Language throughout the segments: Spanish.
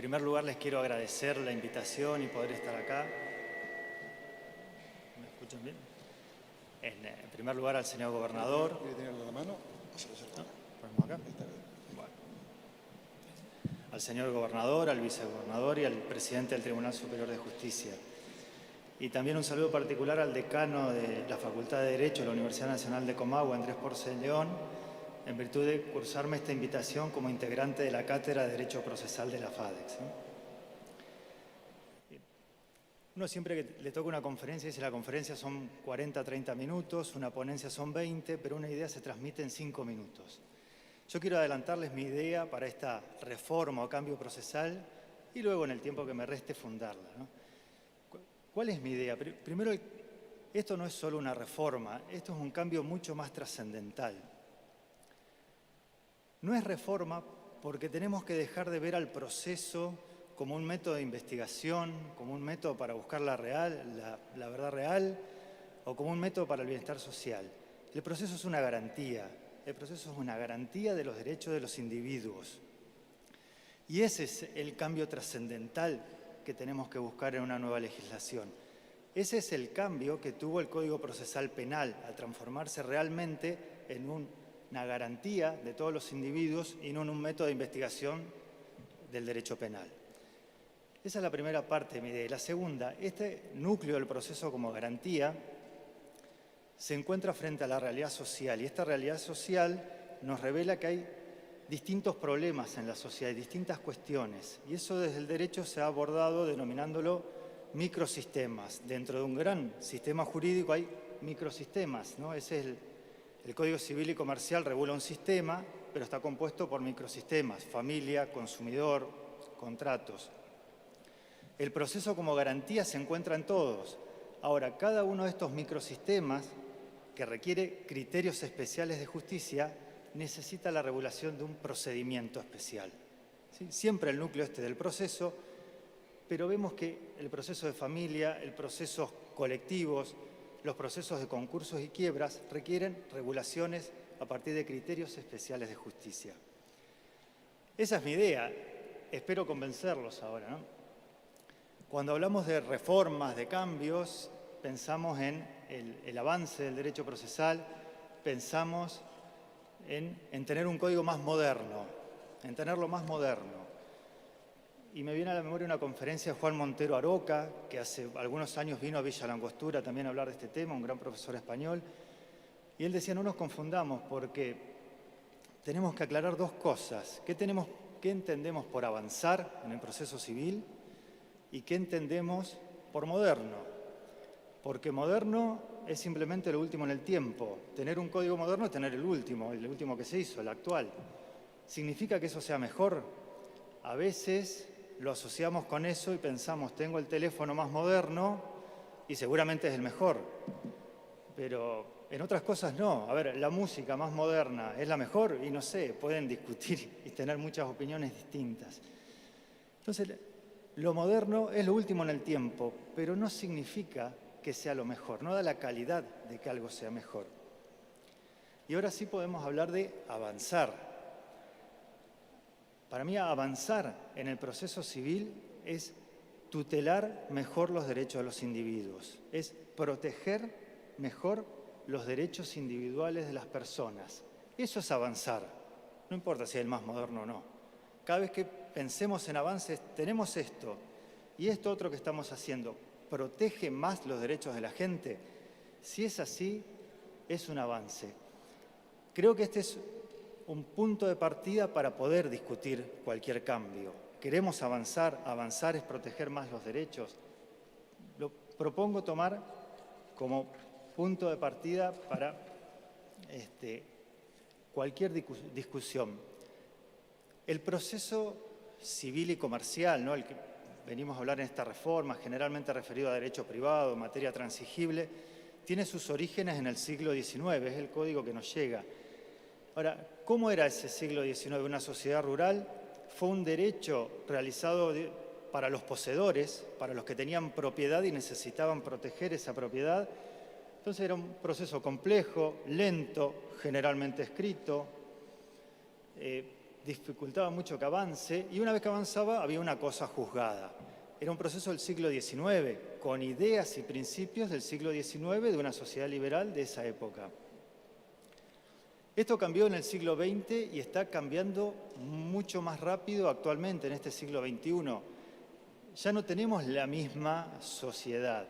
primer lugar, les quiero agradecer la invitación y poder estar acá. ¿Me escuchan bien? En primer lugar, al señor gobernador. ¿Quiere tenerlo a la mano? ¿No? ¿Ponemos acá? Bueno. Al señor gobernador, al vicegobernador y al presidente del Tribunal Superior de Justicia. Y también un saludo particular al decano de la Facultad de Derecho de la Universidad Nacional de Comahue, Andrés Porce León, en virtud de cursarme esta invitación como integrante de la Cátedra de Derecho Procesal de la FADEX. Uno siempre que le toca una conferencia dice la conferencia son 40, 30 minutos, una ponencia son 20, pero una idea se transmite en 5 minutos. Yo quiero adelantarles mi idea para esta reforma o cambio procesal y luego en el tiempo que me reste fundarla, ¿no? ¿Cuál es mi idea? Primero, esto no es solo una reforma, esto es un cambio mucho más trascendental. No es reforma porque tenemos que dejar de ver al proceso como un método de investigación, como un método para buscar la verdad real, o como un método para el bienestar social. El proceso es una garantía. El proceso es una garantía de los derechos de los individuos. Y ese es el cambio trascendental que tenemos que buscar en una nueva legislación. Ese es el cambio que tuvo el Código Procesal Penal al transformarse realmente en una garantía de todos los individuos y no en un método de investigación del derecho penal. Esa es la primera parte de mi idea. La segunda, este núcleo del proceso como garantía se encuentra frente a la realidad social y esta realidad social nos revela que hay distintos problemas en la sociedad, distintas cuestiones y eso desde el derecho se ha abordado denominándolo microsistemas. Dentro de un gran sistema jurídico hay microsistemas, ¿no? Ese es el Código Civil y Comercial regula un sistema, pero está compuesto por microsistemas, familia, consumidor, contratos. El proceso como garantía se encuentra en todos. Ahora, cada uno de estos microsistemas que requiere criterios especiales de justicia necesita la regulación de un procedimiento especial. ¿Sí? Siempre el núcleo del proceso, pero vemos que el proceso de familia, el procesos colectivos, los procesos de concursos y quiebras requieren regulaciones a partir de criterios especiales de justicia. Esa es mi idea. Espero convencerlos ahora, ¿no? Cuando hablamos de reformas, de cambios, pensamos en el avance del derecho procesal, pensamos en tener un código más moderno, en tenerlo más moderno. Y me viene a la memoria una conferencia de Juan Montero Aroca, que hace algunos años vino a Villa La Angostura también a hablar de este tema, un gran profesor español, y él decía, no nos confundamos porque tenemos que aclarar dos cosas. ¿Qué entendemos por avanzar en el proceso civil? ¿Y qué entendemos por moderno? Porque moderno es simplemente lo último en el tiempo. Tener un código moderno es tener el último que se hizo, el actual. ¿Significa que eso sea mejor? A veces lo asociamos con eso y pensamos, tengo el teléfono más moderno y seguramente es el mejor. Pero en otras cosas no. A ver, la música más moderna es la mejor y no sé, pueden discutir y tener muchas opiniones distintas. Entonces, lo moderno es lo último en el tiempo, pero no significa que sea lo mejor, no da la calidad de que algo sea mejor. Y ahora sí podemos hablar de avanzar. Para mí avanzar en el proceso civil es tutelar mejor los derechos de los individuos, es proteger mejor los derechos individuales de las personas. Eso es avanzar, no importa si es el más moderno o no. Cada vez que pensemos en avances, tenemos esto y esto otro que estamos haciendo, ¿protege más los derechos de la gente? Si es así, es un avance. Creo que este es un punto de partida para poder discutir cualquier cambio. ¿Queremos avanzar? Avanzar es proteger más los derechos. Lo propongo tomar como punto de partida para cualquier discusión. El proceso civil y comercial, ¿no? El que venimos a hablar en esta reforma, generalmente referido a derecho privado, materia transigible, tiene sus orígenes en el siglo XIX, es el código que nos llega. Ahora, ¿cómo era ese siglo XIX? Una sociedad rural, fue un derecho realizado para los poseedores, para los que tenían propiedad y necesitaban proteger esa propiedad. Entonces era un proceso complejo, lento, generalmente escrito, dificultaba mucho que avance, y una vez que avanzaba había una cosa juzgada. Era un proceso del siglo XIX, con ideas y principios del siglo XIX de una sociedad liberal de esa época. Esto cambió en el siglo XX y está cambiando mucho más rápido actualmente, en este siglo XXI. Ya no tenemos la misma sociedad.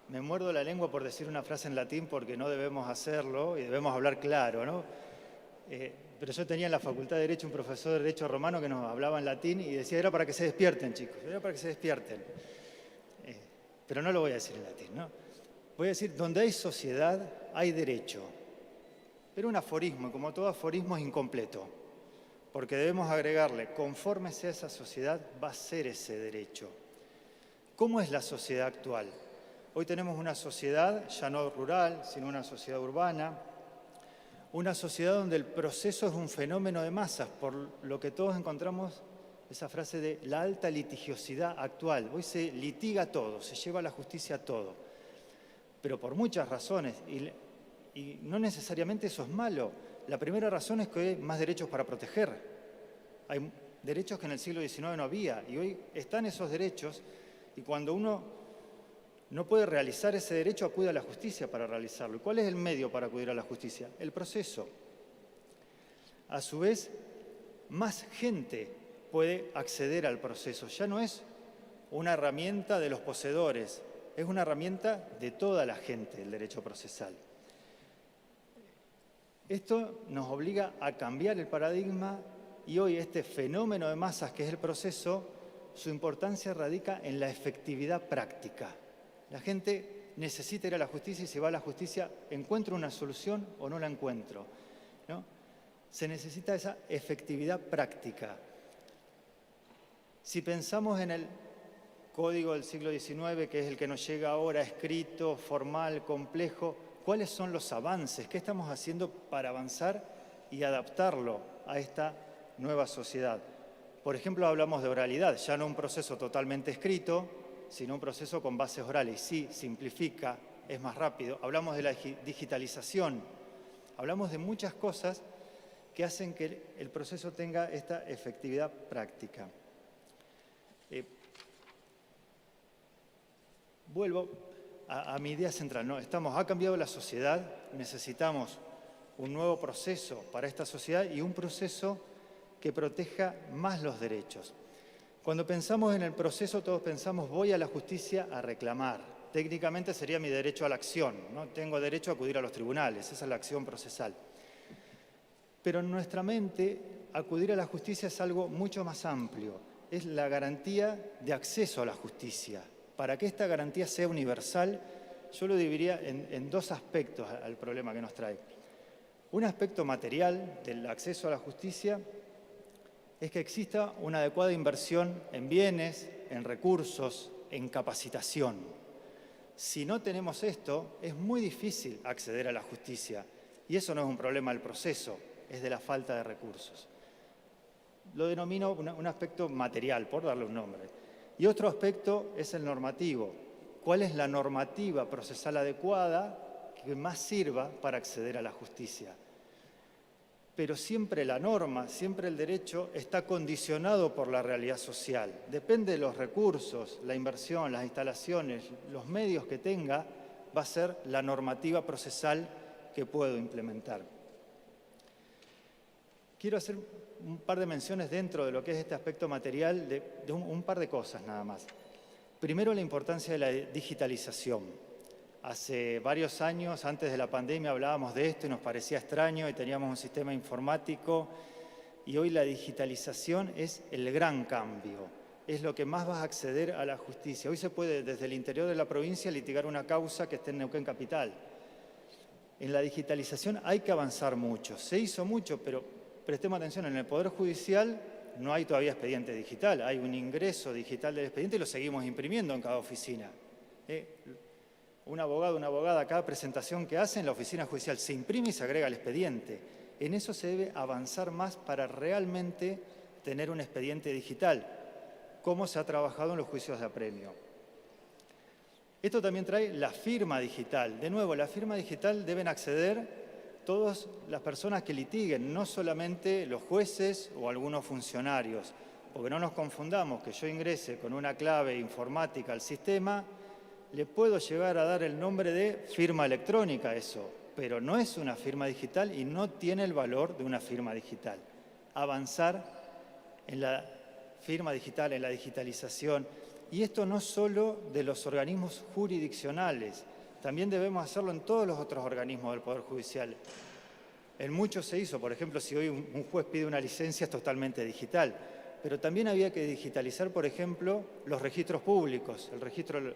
Me muerdo la lengua por decir una frase en latín porque no debemos hacerlo y debemos hablar claro, ¿no? Pero yo tenía en la Facultad de Derecho un profesor de Derecho Romano que nos hablaba en latín y decía, era para que se despierten, chicos, era para que se despierten. Pero no lo voy a decir en latín, ¿no? Voy a decir, donde hay sociedad, hay derecho. Pero un aforismo, y como todo aforismo, es incompleto, porque debemos agregarle, conforme sea esa sociedad, va a ser ese derecho. ¿Cómo es la sociedad actual? Hoy tenemos una sociedad ya no rural, sino una sociedad urbana, una sociedad donde el proceso es un fenómeno de masas, por lo que todos encontramos esa frase de la alta litigiosidad actual. Hoy se litiga todo, se lleva a la justicia todo, pero por muchas razones, y no necesariamente eso es malo. La primera razón es que hay más derechos para proteger. Hay derechos que en el siglo XIX no había, y hoy están esos derechos, y cuando uno no puede realizar ese derecho, acude a la justicia para realizarlo. ¿Y cuál es el medio para acudir a la justicia? El proceso. A su vez, más gente puede acceder al proceso. Ya no es una herramienta de los poseedores, es una herramienta de toda la gente, el derecho procesal. Esto nos obliga a cambiar el paradigma y hoy este fenómeno de masas que es el proceso, su importancia radica en la efectividad práctica. La gente necesita ir a la justicia y si va a la justicia, ¿encuentro una solución o no la encuentro? ¿No? Se necesita esa efectividad práctica. Si pensamos en el código del siglo XIX, que es el que nos llega ahora, escrito, formal, complejo, ¿cuáles son los avances? ¿Qué estamos haciendo para avanzar y adaptarlo a esta nueva sociedad? Por ejemplo, hablamos de oralidad, ya no un proceso totalmente escrito, sino un proceso con bases orales. Sí, simplifica, es más rápido. Hablamos de la digitalización, hablamos de muchas cosas que hacen que el proceso tenga esta efectividad práctica. Vuelvo a mi idea central, ¿no? Ha cambiado la sociedad, necesitamos un nuevo proceso para esta sociedad y un proceso que proteja más los derechos. Cuando pensamos en el proceso, todos pensamos, voy a la justicia a reclamar. Técnicamente sería mi derecho a la acción, ¿no? Tengo derecho a acudir a los tribunales, esa es la acción procesal. Pero en nuestra mente, acudir a la justicia es algo mucho más amplio. Es la garantía de acceso a la justicia. Para que esta garantía sea universal, yo lo dividiría en dos aspectos al problema que nos trae. Un aspecto material del acceso a la justicia es que exista una adecuada inversión en bienes, en recursos, en capacitación. Si no tenemos esto, es muy difícil acceder a la justicia. Y eso no es un problema del proceso, es de la falta de recursos. Lo denomino un aspecto material, por darle un nombre. Y otro aspecto es el normativo. ¿Cuál es la normativa procesal adecuada que más sirva para acceder a la justicia? Pero siempre la norma, siempre el derecho está condicionado por la realidad social. Depende de los recursos, la inversión, las instalaciones, los medios que tenga, va a ser la normativa procesal que puedo implementar. Quiero hacer un par de menciones dentro de lo que es este aspecto material de un par de cosas nada más. Primero, la importancia de la digitalización. Hace varios años, antes de la pandemia, hablábamos de esto y nos parecía extraño y teníamos un sistema informático y hoy la digitalización es el gran cambio, es lo que más va a acceder a la justicia. Hoy se puede desde el interior de la provincia litigar una causa que esté en Neuquén Capital. En la digitalización hay que avanzar mucho, se hizo mucho, pero prestemos atención, en el Poder Judicial no hay todavía expediente digital, hay un ingreso digital del expediente y lo seguimos imprimiendo en cada oficina. Un abogado, una abogada, cada presentación que hace en la oficina judicial se imprime y se agrega al expediente. En eso se debe avanzar más para realmente tener un expediente digital, como se ha trabajado en los juicios de apremio. Esto también trae la firma digital. De nuevo, la firma digital deben acceder todas las personas que litiguen, no solamente los jueces o algunos funcionarios, porque no nos confundamos que yo ingrese con una clave informática al sistema, le puedo llegar a dar el nombre de firma electrónica a eso, pero no es una firma digital y no tiene el valor de una firma digital. Avanzar en la firma digital, en la digitalización, y esto no solo de los organismos jurisdiccionales, también debemos hacerlo en todos los otros organismos del Poder Judicial. En muchos se hizo, por ejemplo, si hoy un juez pide una licencia es totalmente digital, pero también había que digitalizar, por ejemplo, los registros públicos, el registro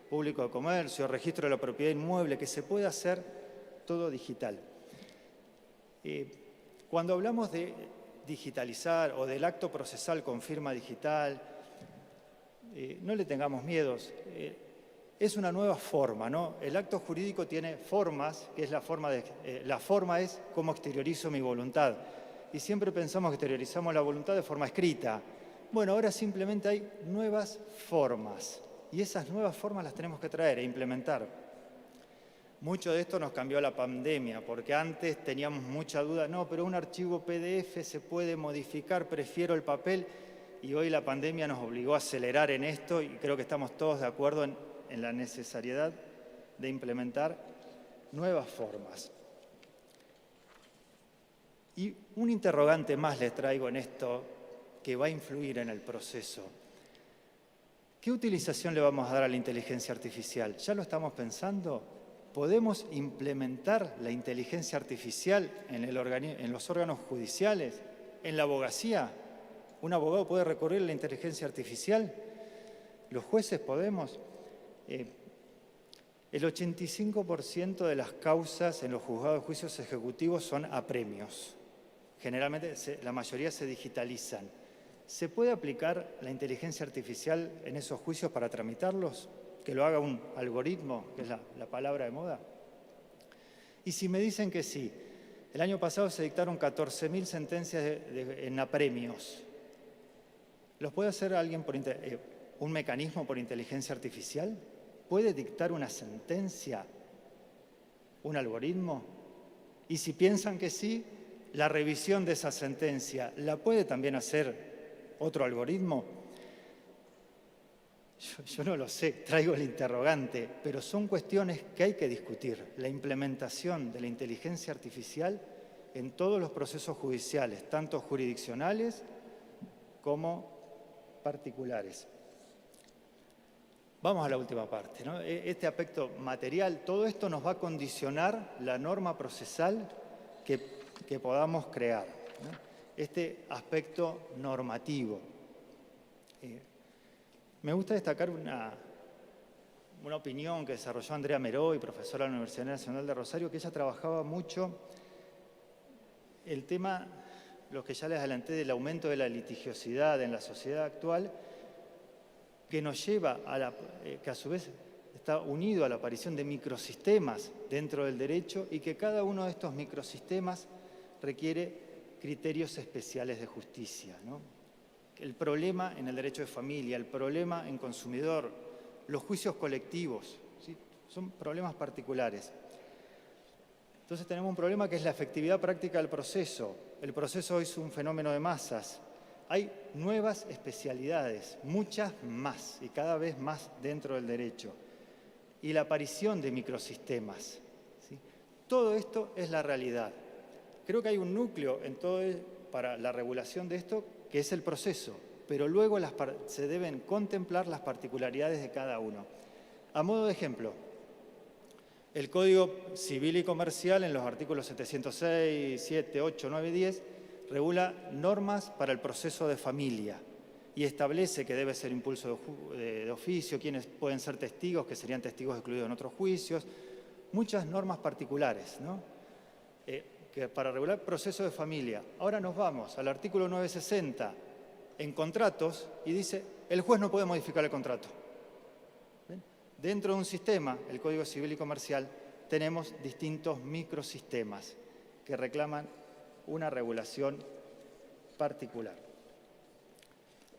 público de comercio, el registro de la propiedad inmueble, que se puede hacer todo digital. Cuando hablamos de digitalizar o del acto procesal con firma digital, no le tengamos miedos. Es una nueva forma, ¿no? El acto jurídico tiene formas, que es la forma es cómo exteriorizo mi voluntad. Y siempre pensamos que exteriorizamos la voluntad de forma escrita. Bueno, ahora simplemente hay nuevas formas. Y esas nuevas formas las tenemos que traer e implementar. Mucho de esto nos cambió la pandemia, porque antes teníamos mucha duda, no, pero un archivo PDF se puede modificar, prefiero el papel, y hoy la pandemia nos obligó a acelerar en esto y creo que estamos todos de acuerdo en la necesidad de implementar nuevas formas. Y un interrogante más les traigo en esto que va a influir en el proceso. ¿Qué utilización le vamos a dar a la inteligencia artificial? ¿Ya lo estamos pensando? ¿Podemos implementar la inteligencia artificial en los órganos judiciales? ¿En la abogacía? ¿Un abogado puede recurrir a la inteligencia artificial? ¿Los jueces podemos? El 85% de las causas en los juzgados de juicios ejecutivos son apremios. Generalmente la mayoría se digitalizan. ¿Se puede aplicar la inteligencia artificial en esos juicios para tramitarlos? ¿Que lo haga un algoritmo, que es la palabra de moda? Y si me dicen que sí, el año pasado se dictaron 14.000 sentencias en apremios. ¿Los puede hacer alguien un mecanismo por inteligencia artificial? ¿Puede dictar una sentencia un algoritmo? Y si piensan que sí, la revisión de esa sentencia, ¿la puede también hacer otro algoritmo? Yo no lo sé, traigo el interrogante, pero son cuestiones que hay que discutir. La implementación de la inteligencia artificial en todos los procesos judiciales, tanto jurisdiccionales como particulares. Vamos a la última parte, ¿no? Este aspecto material, todo esto nos va a condicionar la norma procesal que podamos crear, ¿no? Este aspecto normativo. Me gusta destacar una opinión que desarrolló Andrea Meroy, profesora de la Universidad Nacional de Rosario, que ella trabajaba mucho el tema, lo que ya les adelanté, del aumento de la litigiosidad en la sociedad actual, que nos lleva que a su vez está unido a la aparición de microsistemas dentro del derecho y que cada uno de estos microsistemas requiere criterios especiales de justicia, ¿no? El problema en el derecho de familia, el problema en consumidor, los juicios colectivos, ¿sí? Son problemas particulares. Entonces tenemos un problema que es la efectividad práctica del proceso. El proceso hoy es un fenómeno de masas. Hay nuevas especialidades, muchas más y cada vez más dentro del derecho. Y la aparición de microsistemas, ¿sí? Todo esto es la realidad. Creo que hay un núcleo para la regulación de esto, que es el proceso, pero luego se deben contemplar las particularidades de cada uno. A modo de ejemplo, el Código Civil y Comercial en los artículos 706, 7, 8, 9 y 10 regula normas para el proceso de familia y establece que debe ser impulso de oficio, quiénes pueden ser testigos, que serían testigos excluidos en otros juicios, muchas normas particulares, ¿no? Que para regular proceso de familia. Ahora nos vamos al artículo 960 en contratos y dice, el juez no puede modificar el contrato. ¿Ven? Dentro de un sistema, el Código Civil y Comercial, tenemos distintos microsistemas que reclaman una regulación particular.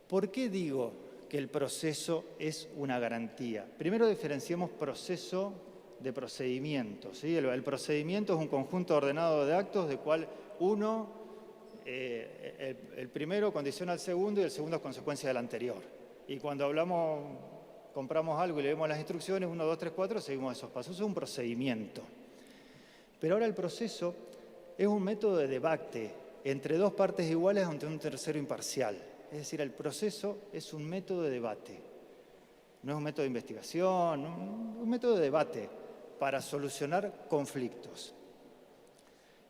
¿Por qué digo que el proceso es una garantía? Primero diferenciemos proceso de procedimiento, ¿sí? El procedimiento es un conjunto ordenado de actos de cual uno, el primero condiciona al segundo y el segundo es consecuencia del anterior. Y cuando compramos algo y leemos las instrucciones, 1, 2, 3, 4, seguimos esos pasos. Eso es un procedimiento. Pero ahora el proceso es un método de debate entre dos partes iguales ante un tercero imparcial. Es decir, el proceso es un método de debate. No es un método de investigación, un método de debate para solucionar conflictos.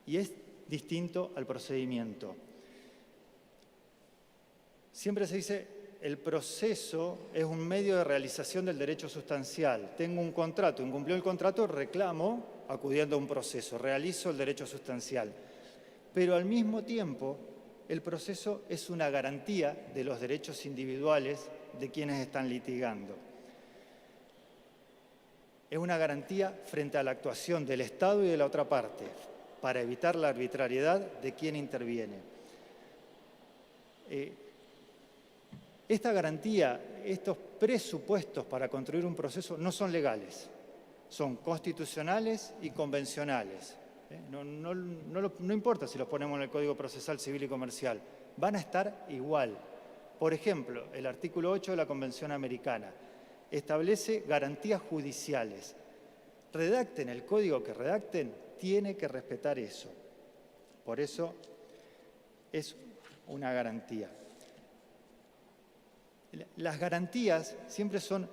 Y es distinto al procedimiento. Siempre se dice, el proceso es un medio de realización del derecho sustancial. Tengo un contrato, incumplió el contrato, reclamo acudiendo a un proceso, realizo el derecho sustancial. Pero al mismo tiempo, el proceso es una garantía de los derechos individuales de quienes están litigando. Es una garantía frente a la actuación del Estado y de la otra parte, para evitar la arbitrariedad de quien interviene. Esta garantía, estos presupuestos para construir un proceso no son legales, son constitucionales y convencionales. No importa si los ponemos en el Código Procesal Civil y Comercial, van a estar igual. Por ejemplo, el artículo 8 de la Convención Americana establece garantías judiciales. Redacten el código que redacten, tiene que respetar eso. Por eso es una garantía. Las garantías siempre son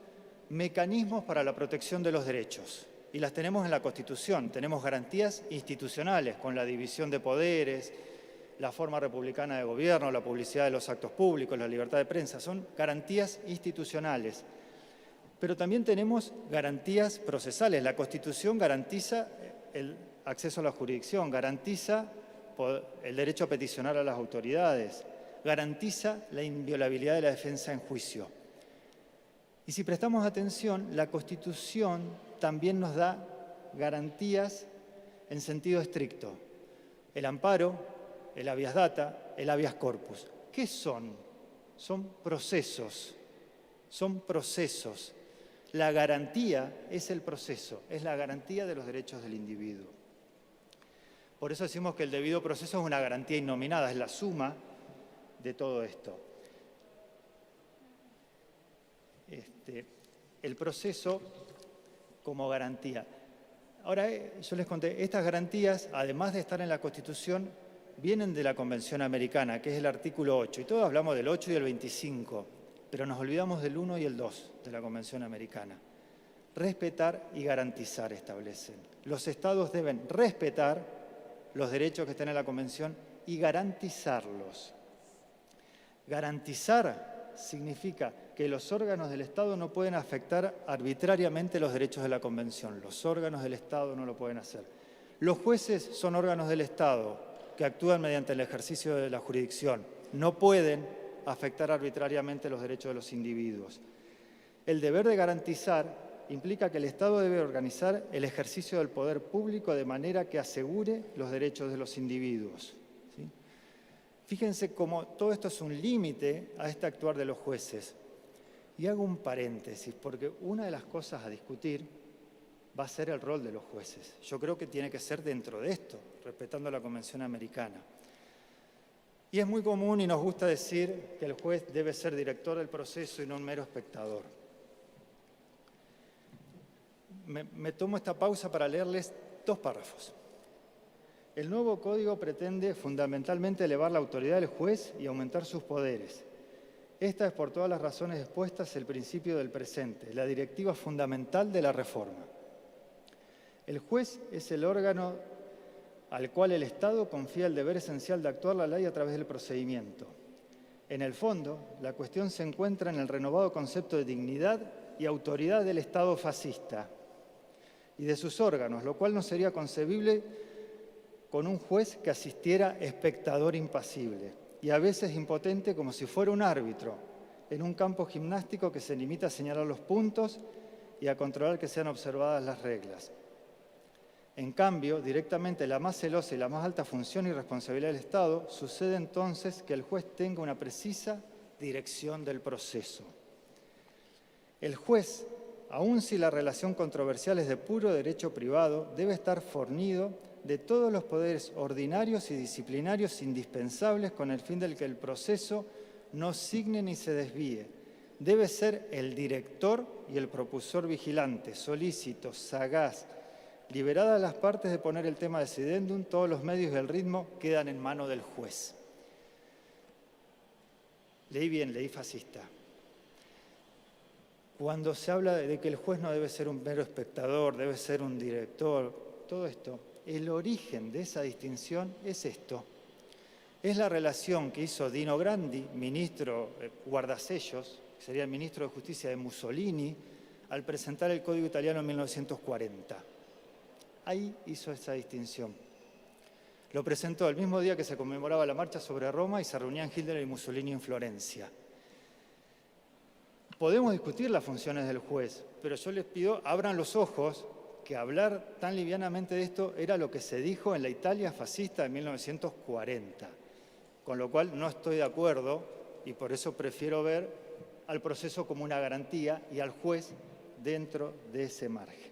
mecanismos para la protección de los derechos y las tenemos en la Constitución. Tenemos garantías institucionales con la división de poderes, la forma republicana de gobierno, la publicidad de los actos públicos, la libertad de prensa. Son garantías institucionales. Pero también tenemos garantías procesales. La Constitución garantiza el acceso a la jurisdicción, garantiza el derecho a peticionar a las autoridades, garantiza la inviolabilidad de la defensa en juicio. Y si prestamos atención, la Constitución también nos da garantías en sentido estricto. El amparo, el habeas data, el habeas corpus. ¿Qué son? Son procesos. Son procesos. La garantía es el proceso, es la garantía de los derechos del individuo. Por eso decimos que el debido proceso es una garantía innominada, es la suma de todo esto. El proceso como garantía. Ahora, yo les conté, estas garantías, además de estar en la Constitución, vienen de la Convención Americana, que es el artículo 8. Y todos hablamos del 8 y del 25, pero nos olvidamos del 1 y el 2 de la Convención Americana. Respetar y garantizar establecen. Los Estados deben respetar los derechos que están en la Convención y garantizarlos. Garantizar significa que los órganos del Estado no pueden afectar arbitrariamente los derechos de la Convención. Los órganos del Estado no lo pueden hacer. Los jueces son órganos del Estado que actúan mediante el ejercicio de la jurisdicción. No pueden afectar arbitrariamente los derechos de los individuos. El deber de garantizar implica que el Estado debe organizar el ejercicio del poder público de manera que asegure los derechos de los individuos. ¿Sí? Fíjense cómo todo esto es un límite a este actuar de los jueces. Y hago un paréntesis, porque una de las cosas a discutir va a ser el rol de los jueces. Yo creo que tiene que ser dentro de esto, respetando la Convención Americana. Y es muy común y nos gusta decir que el juez debe ser director del proceso y no un mero espectador. Me tomo esta pausa para leerles 2 párrafos. El nuevo código pretende fundamentalmente elevar la autoridad del juez y aumentar sus poderes. Esta es, por todas las razones expuestas, el principio del presente, la directiva fundamental de la reforma. El juez es el órgano al cual el Estado confía el deber esencial de actuar la ley a través del procedimiento. En el fondo, la cuestión se encuentra en el renovado concepto de dignidad y autoridad del Estado fascista y de sus órganos, lo cual no sería concebible con un juez que asistiera espectador impasible y a veces impotente como si fuera un árbitro en un campo gimnástico que se limita a señalar los puntos y a controlar que sean observadas las reglas. En cambio, directamente la más celosa y la más alta función y responsabilidad del Estado, sucede entonces que el juez tenga una precisa dirección del proceso. El juez aun si la relación controversial es de puro derecho privado, debe estar fornido de todos los poderes ordinarios y disciplinarios indispensables con el fin de que el proceso no signe ni se desvíe. Debe ser el director y el propulsor vigilante, solícito, sagaz. Liberadas las partes de poner el tema decidendum, todos los medios y el ritmo quedan en mano del juez. Leí bien, leí fascista. Cuando se habla de que el juez no debe ser un mero espectador, debe ser un director, todo esto, el origen de esa distinción es esto. Es la relación que hizo Dino Grandi, ministro guardasellos, que sería el ministro de Justicia de Mussolini, al presentar el Código Italiano en 1940. Ahí hizo esa distinción. Lo presentó el mismo día que se conmemoraba la marcha sobre Roma y se reunían Hitler y Mussolini en Florencia. Podemos discutir las funciones del juez, pero yo les pido, abran los ojos, que hablar tan livianamente de esto era lo que se dijo en la Italia fascista de 1940. Con lo cual no estoy de acuerdo y por eso prefiero ver al proceso como una garantía y al juez dentro de ese margen.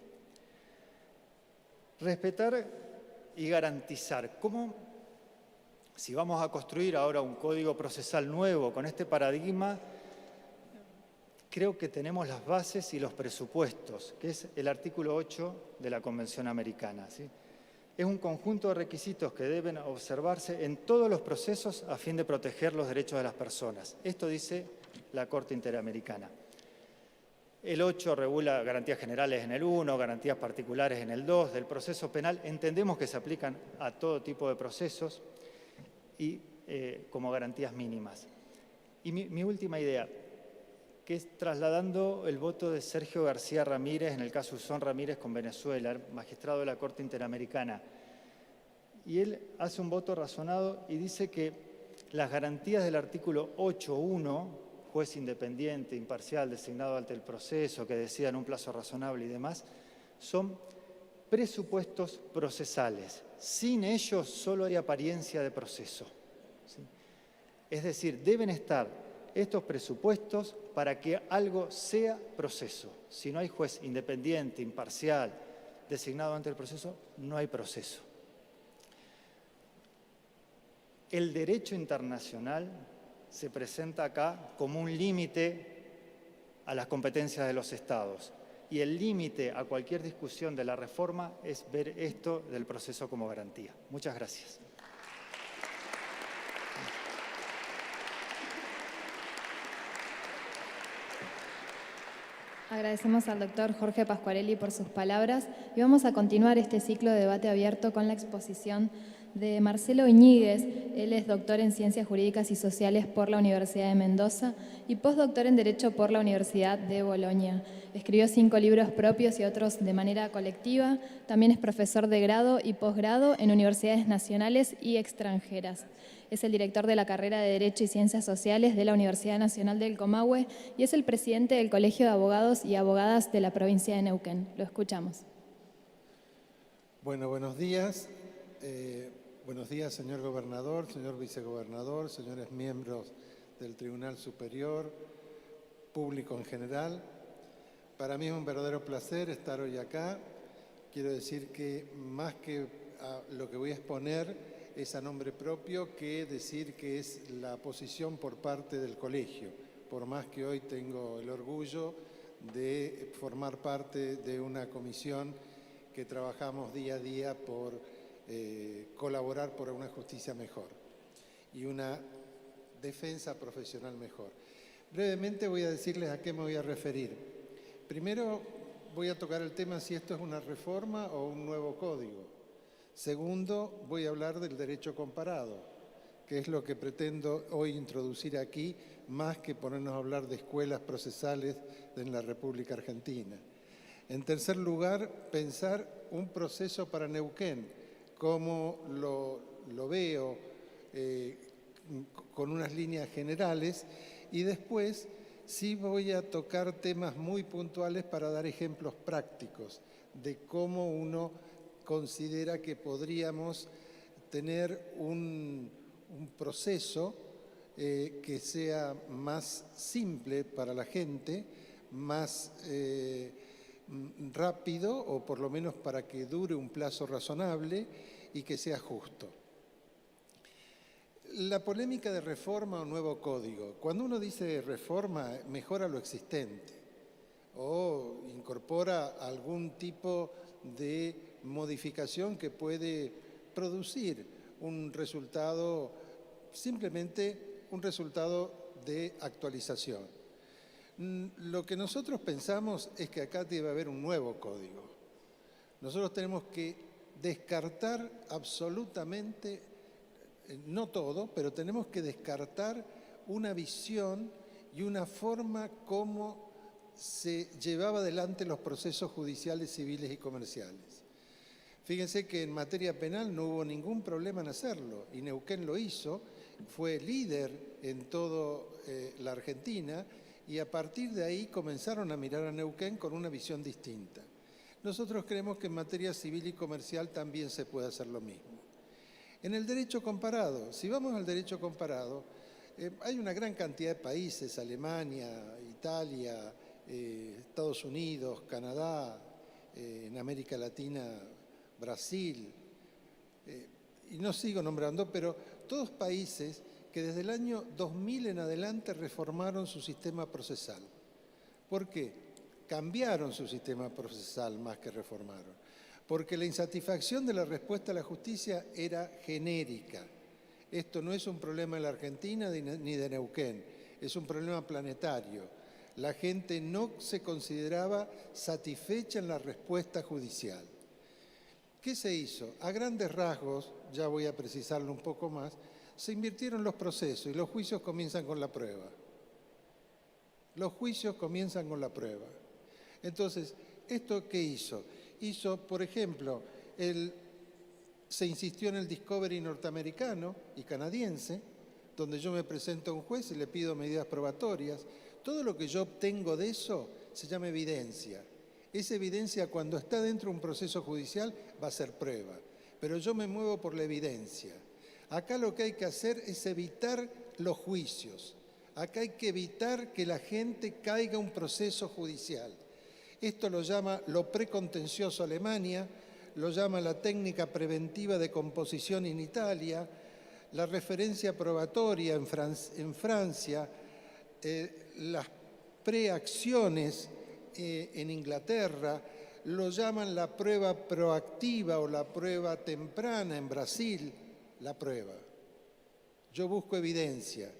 Respetar y garantizar. ¿Cómo, si vamos a construir ahora un código procesal nuevo con este paradigma, creo que tenemos las bases y los presupuestos, que es el artículo 8 de la Convención Americana, ¿sí? Es un conjunto de requisitos que deben observarse en todos los procesos a fin de proteger los derechos de las personas. Esto dice la Corte Interamericana. El 8 regula garantías generales en el 1, garantías particulares en el 2. Del proceso penal entendemos que se aplican a todo tipo de procesos y como garantías mínimas. Y mi última idea, que es trasladando el voto de Sergio García Ramírez en el caso Usón Ramírez con Venezuela, magistrado de la Corte Interamericana. Y él hace un voto razonado y dice que las garantías del artículo 8.1, juez independiente, imparcial, designado ante el proceso, que decida en un plazo razonable y demás, son presupuestos procesales. Sin ellos solo hay apariencia de proceso, ¿sí? Es decir, deben estar estos presupuestos para que algo sea proceso. Si no hay juez independiente, imparcial, designado ante el proceso, no hay proceso. El derecho internacional se presenta acá como un límite a las competencias de los Estados. Y el límite a cualquier discusión de la reforma es ver esto del proceso como garantía. Muchas gracias. Agradecemos al doctor Jorge Pasquarelli por sus palabras y vamos a continuar este ciclo de debate abierto con la exposición de Marcelo Iñiguez. Él es doctor en Ciencias Jurídicas y Sociales por la Universidad de Mendoza y postdoctor en Derecho por la Universidad de Bolonia. Escribió 5 libros propios y otros de manera colectiva. También es profesor de grado y posgrado en universidades nacionales y extranjeras. Es el director de la carrera de Derecho y Ciencias Sociales de la Universidad Nacional del Comahue y es el presidente del Colegio de Abogados y Abogadas de la provincia de Neuquén. Lo escuchamos. Bueno, buenos días. Buenos días, señor gobernador, señor vicegobernador, señores miembros del Tribunal Superior, público en general. Para mí es un verdadero placer estar hoy acá. Quiero decir que más que lo que voy a exponer es a nombre propio que decir que es la posición por parte del colegio, por más que hoy tengo el orgullo de formar parte de una comisión que trabajamos día a día por colaborar por una justicia mejor y una defensa profesional mejor. Brevemente voy a decirles a qué me voy a referir. Primero voy a tocar el tema si esto es una reforma o un nuevo código. Segundo, voy a hablar del derecho comparado, que es lo que pretendo hoy introducir aquí, más que ponernos a hablar de escuelas procesales en la República Argentina. En tercer lugar, pensar un proceso para Neuquén, como lo veo con unas líneas generales, y después sí voy a tocar temas muy puntuales para dar ejemplos prácticos de cómo uno considera que podríamos tener un proceso que sea más simple para la gente, más rápido, o por lo menos para que dure un plazo razonable y que sea justo. La polémica de reforma o nuevo código. Cuando uno dice reforma, mejora lo existente o incorpora algún tipo de modificación que puede producir un resultado, simplemente un resultado de actualización. Lo que nosotros pensamos es que acá debe haber un nuevo código. Nosotros tenemos que descartar absolutamente, no todo, pero tenemos que descartar una visión y una forma como se llevaba adelante los procesos judiciales, civiles y comerciales. Fíjense que en materia penal no hubo ningún problema en hacerlo, y Neuquén lo hizo, fue líder en toda la Argentina, y a partir de ahí comenzaron a mirar a Neuquén con una visión distinta. Nosotros creemos que en materia civil y comercial también se puede hacer lo mismo. En el derecho comparado, si vamos al derecho comparado, hay una gran cantidad de países, Alemania, Italia, Estados Unidos, Canadá, en América Latina, Brasil, y no sigo nombrando, pero todos países que desde el año 2000 en adelante reformaron su sistema procesal. ¿Por qué? Cambiaron su sistema procesal más que reformaron. Porque la insatisfacción de la respuesta a la justicia era genérica. Esto no es un problema de la Argentina ni de Neuquén, es un problema planetario. La gente no se consideraba satisfecha en la respuesta judicial. ¿Qué se hizo? A grandes rasgos, ya voy a precisarlo un poco más, se invirtieron los procesos y los juicios comienzan con la prueba. Los juicios comienzan con la prueba. Entonces, ¿esto qué hizo? Hizo, por ejemplo, se insistió en el discovery norteamericano y canadiense, donde yo me presento a un juez y le pido medidas probatorias. Todo lo que yo obtengo de eso se llama evidencia. Esa evidencia, cuando está dentro de un proceso judicial, va a ser prueba. Pero yo me muevo por la evidencia. Acá lo que hay que hacer es evitar los juicios. Acá hay que evitar que la gente caiga en un proceso judicial. Esto lo llama lo precontencioso Alemania, lo llama la técnica preventiva de composición en Italia, la referencia probatoria en Francia, las preacciones en Inglaterra, lo llaman la prueba proactiva o la prueba temprana en Brasil, la prueba. Yo busco evidencia.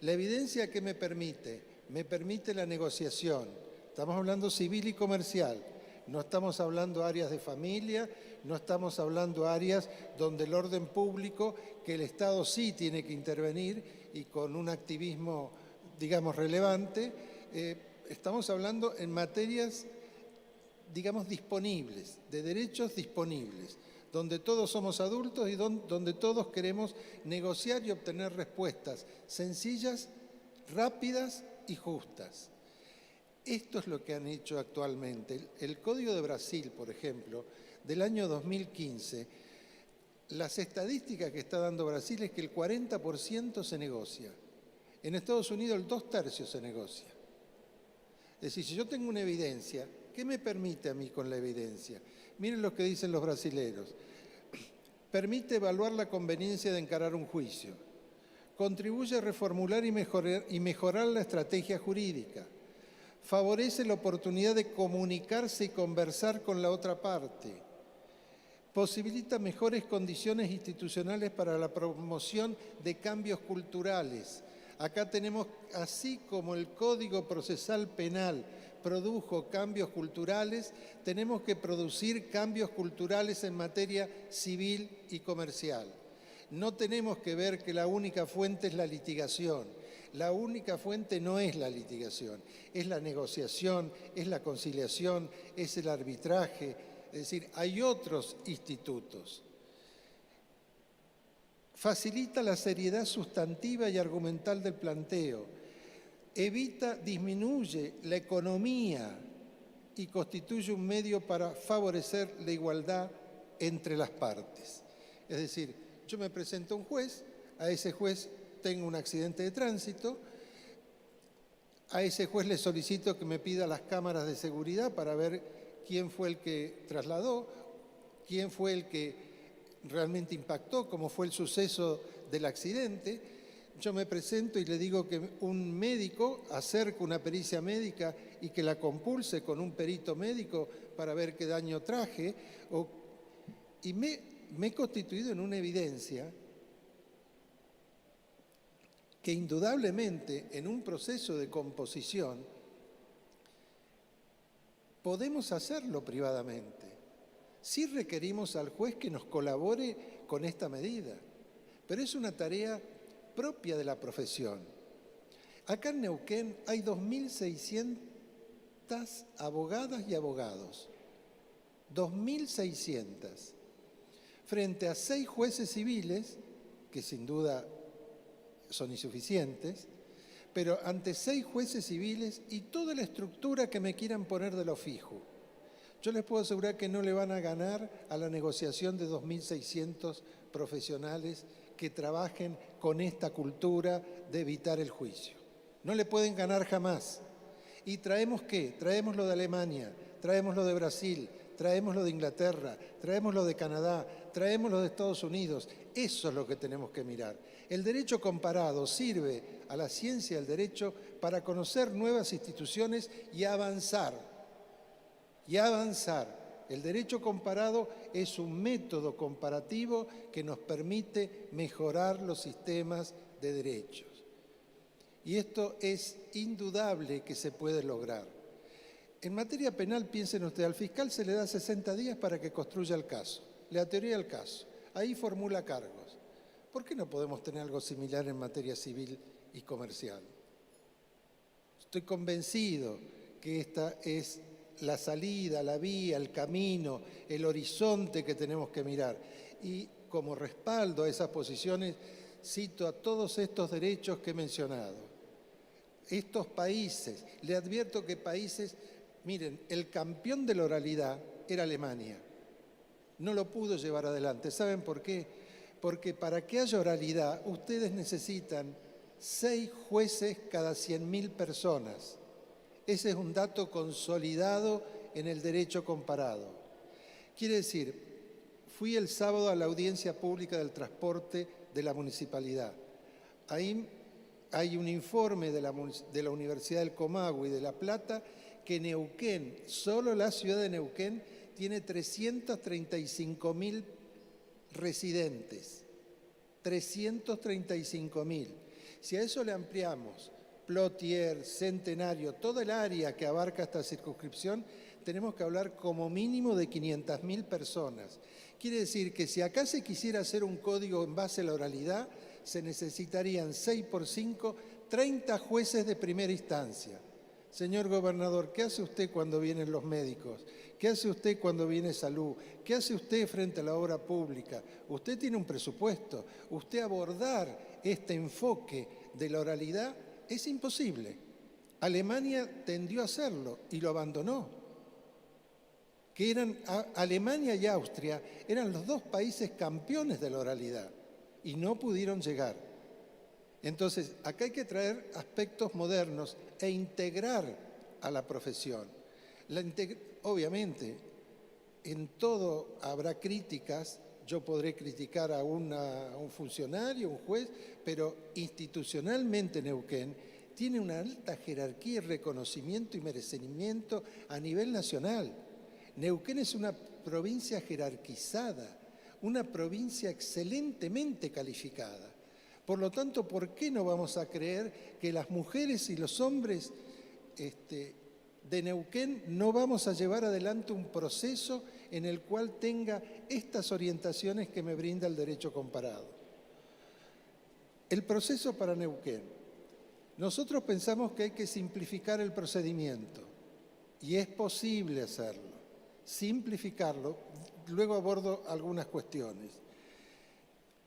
¿La evidencia qué me permite? Me permite la negociación. Estamos hablando civil y comercial. No estamos hablando áreas de familia, no estamos hablando áreas donde el orden público, que el Estado sí tiene que intervenir y con un activismo, digamos, relevante. Estamos hablando en materias, digamos, disponibles, de derechos disponibles, donde todos somos adultos y donde todos queremos negociar y obtener respuestas sencillas, rápidas y justas. Esto es lo que han hecho actualmente. El Código de Brasil, por ejemplo, del año 2015, las estadísticas que está dando Brasil es que el 40% se negocia. En Estados Unidos el 2/3 se negocia. Es decir, si yo tengo una evidencia, ¿qué me permite a mí con la evidencia? Miren lo que dicen los brasileros. Permite evaluar la conveniencia de encarar un juicio. Contribuye a reformular y mejorar la estrategia jurídica. Favorece la oportunidad de comunicarse y conversar con la otra parte. Posibilita mejores condiciones institucionales para la promoción de cambios culturales. Acá tenemos, así como el Código Procesal Penal produjo cambios culturales, tenemos que producir cambios culturales en materia civil y comercial. No tenemos que ver que la única fuente es la litigación. La única fuente no es la litigación, es la negociación, es la conciliación, es el arbitraje. Es decir, hay otros institutos. Facilita la seriedad sustantiva y argumental del planteo. Disminuye la economía y constituye un medio para favorecer la igualdad entre las partes. Es decir, yo me presento a un juez, a ese juez tengo un accidente de tránsito, A ese juez le solicito que me pida las cámaras de seguridad para ver quién fue el que trasladó, quién fue el que realmente impactó, cómo fue el suceso del accidente. Yo me presento y le digo que un médico acerque una pericia médica y que la compulse con un perito médico para ver qué daño traje. Y me he constituido en una evidencia que indudablemente en un proceso de composición podemos hacerlo privadamente. Sí requerimos al juez que nos colabore con esta medida, pero es una tarea propia de la profesión. Acá en Neuquén hay 2.600 abogadas y abogados, 2.600, frente a 6 jueces civiles, que sin duda son insuficientes, pero ante 6 jueces civiles y toda la estructura que me quieran poner de lo fijo. Yo les puedo asegurar que no le van a ganar a la negociación de 2.600 profesionales que trabajen con esta cultura de evitar el juicio. No le pueden ganar jamás. ¿Y traemos qué? Traemos lo de Alemania, traemos lo de Brasil, traemos lo de Inglaterra, traemos lo de Canadá, traemos lo de Estados Unidos. Eso es lo que tenemos que mirar. El derecho comparado sirve a la ciencia del derecho para conocer nuevas instituciones y avanzar. El derecho comparado es un método comparativo que nos permite mejorar los sistemas de derechos. Y esto es indudable que se puede lograr. En materia penal, piensen ustedes, al fiscal se le da 60 días para que construya el caso, la teoría del caso. Ahí formula cargos. ¿Por qué no podemos tener algo similar en materia civil y comercial? Estoy convencido que esta es la salida, la vía, el camino, el horizonte que tenemos que mirar. Y como respaldo a esas posiciones, cito a todos estos derechos que he mencionado. Estos países, le advierto que países, miren, el campeón de la oralidad era Alemania. No lo pudo llevar adelante. ¿Saben por qué? Porque para que haya oralidad, ustedes necesitan 6 jueces cada 100.000 personas. Ese es un dato consolidado en el derecho comparado. Quiere decir, fui el sábado a la audiencia pública del transporte de la municipalidad. Ahí hay un informe de la Universidad del Comahue y de La Plata que Neuquén, solo la ciudad de Neuquén, tiene 335.000 residentes. 335.000. Si a eso le ampliamos Plotier, Centenario, toda el área que abarca esta circunscripción, tenemos que hablar como mínimo de 500.000 personas. Quiere decir que si acá se quisiera hacer un código en base a la oralidad, se necesitarían 6 por 5, 30 jueces de primera instancia. Señor gobernador, ¿qué hace usted cuando vienen los médicos? ¿Qué hace usted cuando viene salud? ¿Qué hace usted frente a la obra pública? Usted tiene un presupuesto. Usted abordar este enfoque de la oralidad es imposible. Alemania tendió a hacerlo y lo abandonó. Alemania y Austria eran los 2 países campeones de la oralidad y no pudieron llegar. Entonces, acá hay que traer aspectos modernos e integrar a la profesión. Obviamente, en todo habrá críticas. Yo podré criticar a un funcionario, un juez, pero institucionalmente Neuquén tiene una alta jerarquía y reconocimiento y merecimiento a nivel nacional. Neuquén es una provincia jerarquizada, una provincia excelentemente calificada. Por lo tanto, ¿por qué no vamos a creer que las mujeres y los hombres de Neuquén no vamos a llevar adelante un proceso en el cual tenga estas orientaciones que me brinda el derecho comparado? El proceso para Neuquén. Nosotros pensamos que hay que simplificar el procedimiento y es posible hacerlo, simplificarlo. Luego abordo algunas cuestiones.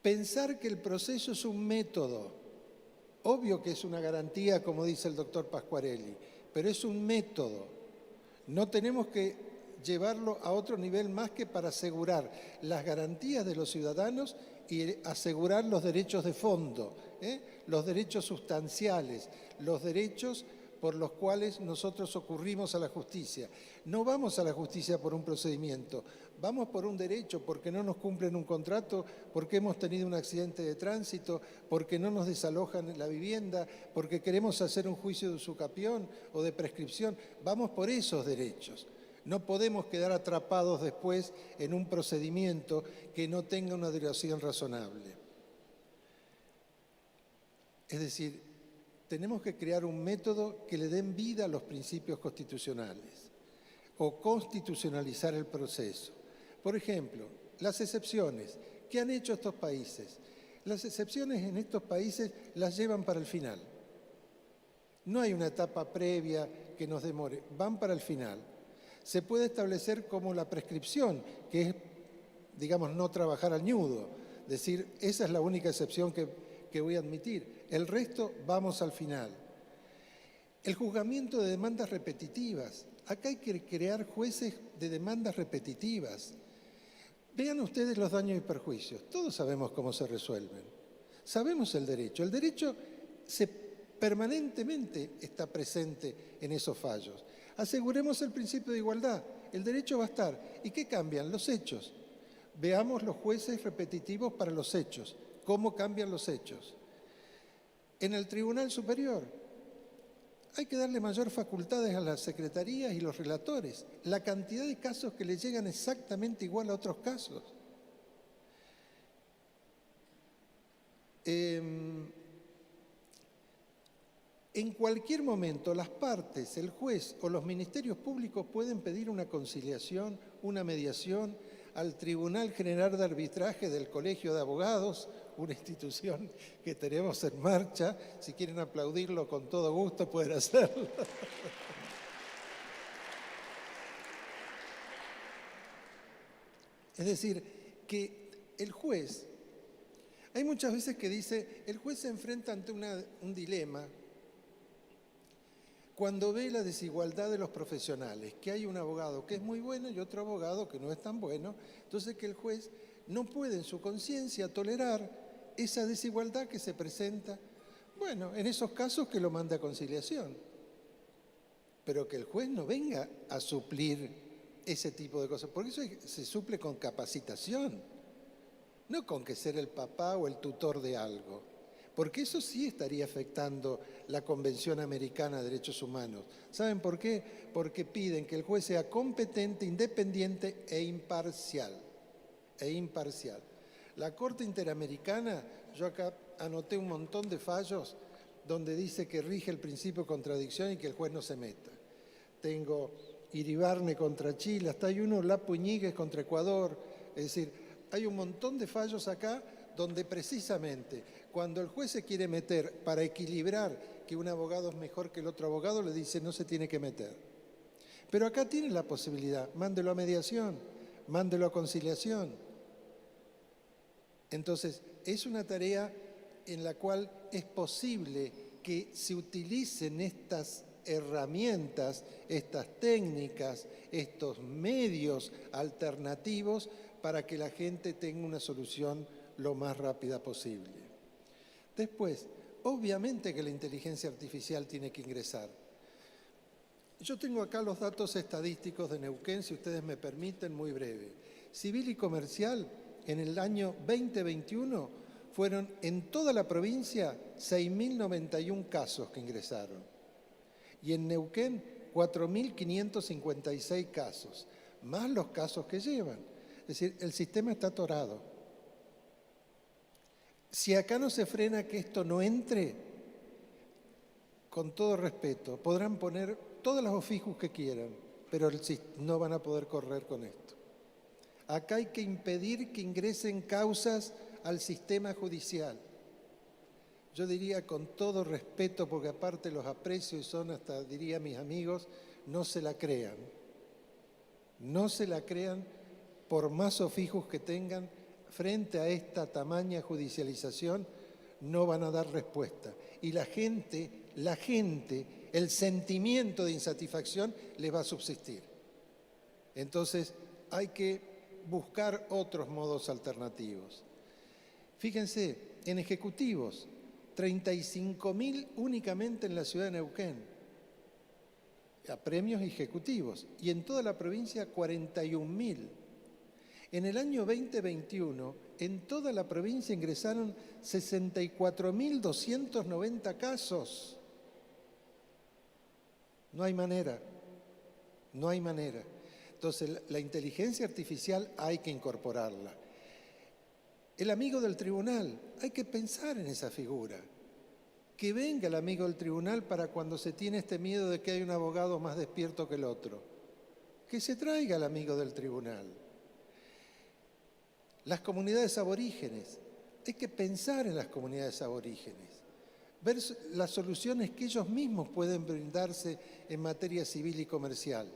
Pensar que el proceso es un método, obvio que es una garantía, como dice el doctor Pasquarelli, pero es un método. No tenemos que llevarlo a otro nivel más que para asegurar las garantías de los ciudadanos y asegurar los derechos de fondo, los derechos sustanciales, los derechos por los cuales nosotros ocurrimos a la justicia. No vamos a la justicia por un procedimiento, vamos por un derecho, porque no nos cumplen un contrato, porque hemos tenido un accidente de tránsito, porque no nos desalojan la vivienda, porque queremos hacer un juicio de usucapión o de prescripción. Vamos por esos derechos. No podemos quedar atrapados después en un procedimiento que no tenga una duración razonable. Es decir, tenemos que crear un método que le den vida a los principios constitucionales o constitucionalizar el proceso. Por ejemplo, las excepciones. ¿Qué han hecho estos países? Las excepciones en estos países las llevan para el final. No hay una etapa previa que nos demore, van para el final. Se puede establecer como la prescripción, que es, digamos, no trabajar al ñudo. Decir, esa es la única excepción que voy a admitir. El resto, vamos al final. El juzgamiento de demandas repetitivas. Acá hay que crear jueces de demandas repetitivas. Vean ustedes los daños y perjuicios. Todos sabemos cómo se resuelven. Sabemos el derecho. El derecho permanentemente está presente en esos fallos. Aseguremos el principio de igualdad. El derecho va a estar. ¿Y qué cambian? Los hechos. Veamos los jueces repetitivos para los hechos. ¿Cómo cambian los hechos? En el Tribunal Superior hay que darle mayor facultades a las secretarías y los relatores. La cantidad de casos que le llegan exactamente igual a otros casos. En cualquier momento, las partes, el juez o los ministerios públicos pueden pedir una conciliación, una mediación al Tribunal General de Arbitraje del Colegio de Abogados, una institución que tenemos en marcha. Si quieren aplaudirlo con todo gusto, pueden hacerlo. Es decir, que el juez, hay muchas veces que dice, el juez se enfrenta ante un dilema cuando ve la desigualdad de los profesionales, que hay un abogado que es muy bueno y otro abogado que no es tan bueno, entonces que el juez no puede en su conciencia tolerar esa desigualdad que se presenta. Bueno, en esos casos que lo mande a conciliación, pero que el juez no venga a suplir ese tipo de cosas, porque eso se suple con capacitación, no con que ser el papá o el tutor de algo, porque eso sí estaría afectando la Convención Americana de Derechos Humanos. ¿Saben por qué? Porque piden que el juez sea competente, independiente e imparcial. La Corte Interamericana, yo acá anoté un montón de fallos donde dice que rige el principio de contradicción y que el juez no se meta. Tengo Iribarne contra Chile, hasta hay uno, Lapo Iñiguez contra Ecuador. Es decir, hay un montón de fallos acá donde precisamente cuando el juez se quiere meter para equilibrar que un abogado es mejor que el otro abogado, le dice no se tiene que meter. Pero acá tiene la posibilidad, mándelo a mediación, mándelo a conciliación. Entonces, es una tarea en la cual es posible que se utilicen estas herramientas, estas técnicas, estos medios alternativos para que la gente tenga una solución lo más rápida posible. Después, obviamente que la inteligencia artificial tiene que ingresar. Yo tengo acá los datos estadísticos de Neuquén, si ustedes me permiten, muy breve. Civil y comercial, en el año 2021, fueron en toda la provincia 6.091 casos que ingresaron. Y en Neuquén, 4.556 casos, más los casos que llevan. Es decir, el sistema está atorado. Si acá no se frena que esto no entre, con todo respeto, podrán poner todas las ofijus que quieran, pero no van a poder correr con esto. Acá hay que impedir que ingresen causas al sistema judicial. Yo diría con todo respeto, porque aparte los aprecio y son hasta, diría mis amigos, no se la crean. No se la crean por más ofijus que tengan. Frente a esta tamaña judicialización no van a dar respuesta. Y la gente, el sentimiento de insatisfacción les va a subsistir. Entonces hay que buscar otros modos alternativos. Fíjense, en ejecutivos, 35.000 únicamente en la ciudad de Neuquén. a premios ejecutivos, y en toda la provincia 41.000. En el año 2021, en toda la provincia ingresaron 64.290 casos. No hay manera, no hay manera. Entonces, la inteligencia artificial hay que incorporarla. El amigo del tribunal, hay que pensar en esa figura. Que venga el amigo del tribunal para cuando se tiene este miedo de que hay un abogado más despierto que el otro. Que se traiga el amigo del tribunal. Las comunidades aborígenes, hay que pensar en las comunidades aborígenes, ver las soluciones que ellos mismos pueden brindarse en materia civil y comercial.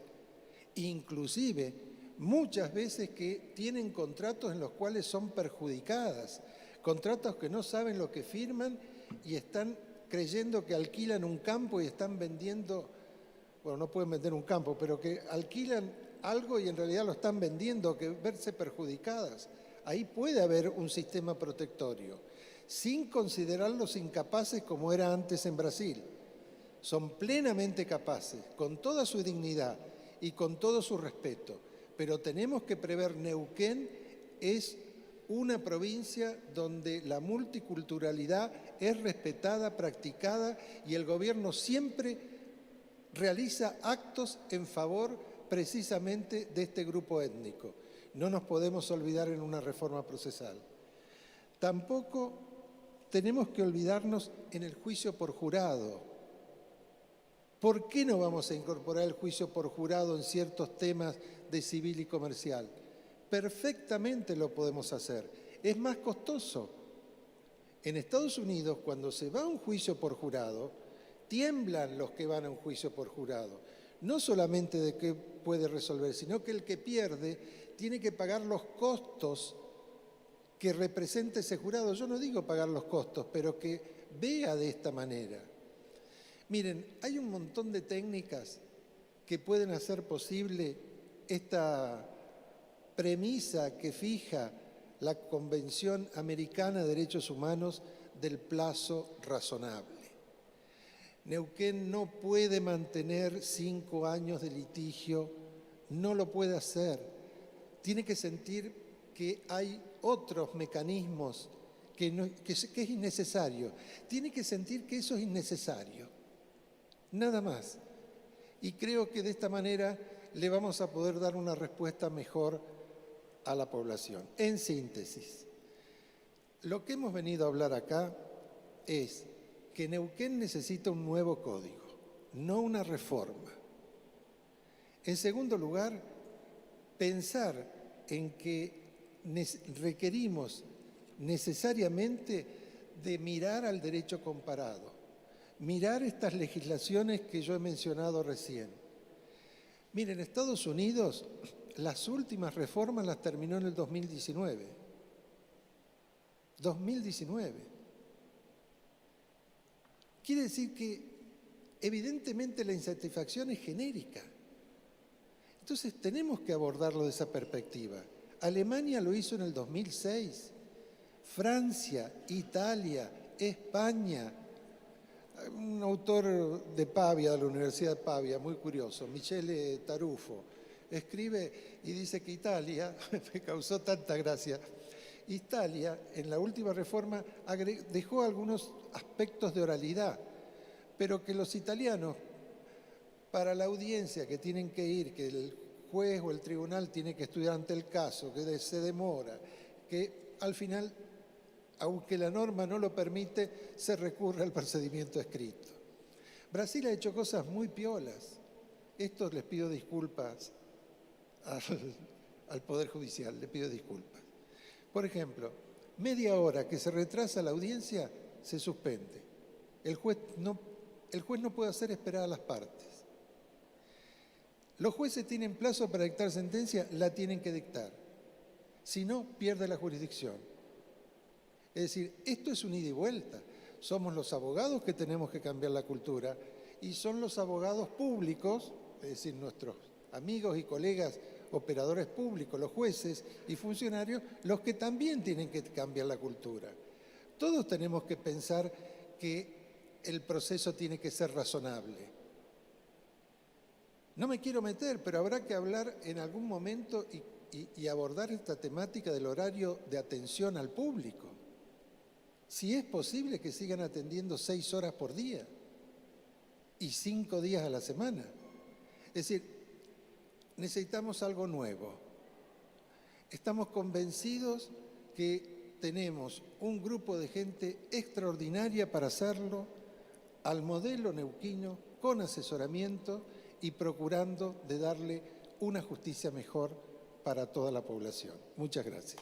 Inclusive, muchas veces que tienen contratos en los cuales son perjudicadas, contratos que no saben lo que firman y están creyendo que alquilan un campo y están vendiendo, bueno, no pueden vender un campo, pero que alquilan algo y en realidad lo están vendiendo, que verse perjudicadas. Ahí puede haber un sistema protectorio, sin considerarlos incapaces como era antes en Brasil. Son plenamente capaces, con toda su dignidad y con todo su respeto. Pero tenemos que prever, Neuquén es una provincia donde la multiculturalidad es respetada, practicada, y el gobierno siempre realiza actos en favor precisamente de este grupo étnico. No nos podemos olvidar en una reforma procesal. Tampoco tenemos que olvidarnos en el juicio por jurado. ¿Por qué no vamos a incorporar el juicio por jurado en ciertos temas de civil y comercial? Perfectamente lo podemos hacer. Es más costoso. En Estados Unidos, cuando se va a un juicio por jurado, tiemblan los que van a un juicio por jurado. No solamente de qué puede resolver, sino que el que pierde tiene que pagar los costos que representa ese jurado. Yo no digo pagar los costos, pero que vea de esta manera. Miren, hay un montón de técnicas que pueden hacer posible esta premisa que fija la Convención Americana de Derechos Humanos del plazo razonable. Neuquén no puede mantener 5 años de litigio, no lo puede hacer. Tiene que sentir que hay otros mecanismos que es innecesario. Tiene que sentir que eso es innecesario. Nada más. Y creo que de esta manera le vamos a poder dar una respuesta mejor a la población. En síntesis, lo que hemos venido a hablar acá es que Neuquén necesita un nuevo código, no una reforma. En segundo lugar, pensar en que requerimos necesariamente de mirar al derecho comparado, mirar estas legislaciones que yo he mencionado recién. Miren, Estados Unidos, las últimas reformas las terminó en el 2019. 2019. Quiere decir que evidentemente la insatisfacción es genérica. Entonces tenemos que abordarlo de esa perspectiva. Alemania lo hizo en el 2006, Francia, Italia, España. Un autor de Pavia, de la Universidad de Pavia, muy curioso, Michele Tarufo, escribe y dice que Italia, me causó tanta gracia, Italia en la última reforma dejó algunos aspectos de oralidad, pero que los italianos, para la audiencia que tienen que ir, que el juez o el tribunal tiene que estudiar ante el caso, que se demora, que al final, aunque la norma no lo permite, se recurre al procedimiento escrito. Brasil ha hecho cosas muy piolas. Esto les pido disculpas al Poder Judicial, le pido disculpas. Por ejemplo, media hora que se retrasa la audiencia, se suspende. El juez no puede hacer esperar a las partes. Los jueces tienen plazo para dictar sentencia, la tienen que dictar. Si no, pierde la jurisdicción. Es decir, esto es un ida y vuelta. Somos los abogados que tenemos que cambiar la cultura y son los abogados públicos, es decir, nuestros amigos y colegas operadores públicos, los jueces y funcionarios, los que también tienen que cambiar la cultura. Todos tenemos que pensar que el proceso tiene que ser razonable. No me quiero meter, pero habrá que hablar en algún momento y abordar esta temática del horario de atención al público. Si es posible que sigan atendiendo 6 horas por día y 5 días a la semana. Es decir, necesitamos algo nuevo. Estamos convencidos que tenemos un grupo de gente extraordinaria para hacerlo al modelo neuquino, con asesoramiento y procurando de darle una justicia mejor para toda la población. Muchas gracias.